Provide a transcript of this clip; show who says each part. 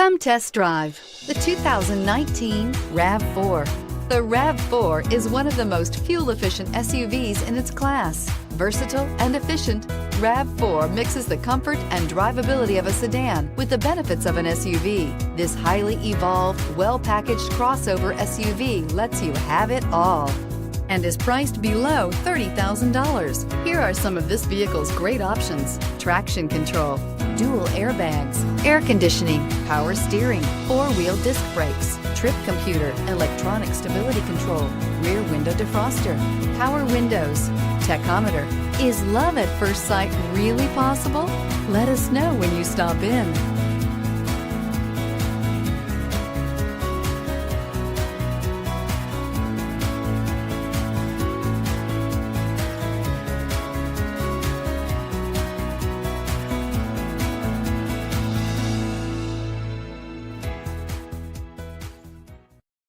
Speaker 1: Come test drive the 2019 RAV4. The RAV4 is one of the most fuel-efficient SUVs in its class. Versatile and efficient, RAV4 mixes the comfort and drivability of a sedan with the benefits of an SUV. This highly evolved, well-packaged crossover SUV lets you have it all and is priced below $30,000. Here are some of this vehicle's great options: traction control, dual airbags, air conditioning, power steering, four-wheel disc brakes, trip computer, electronic stability control, rear window defroster, power windows, tachometer. Is love at first sight really possible? Let us know when you stop in.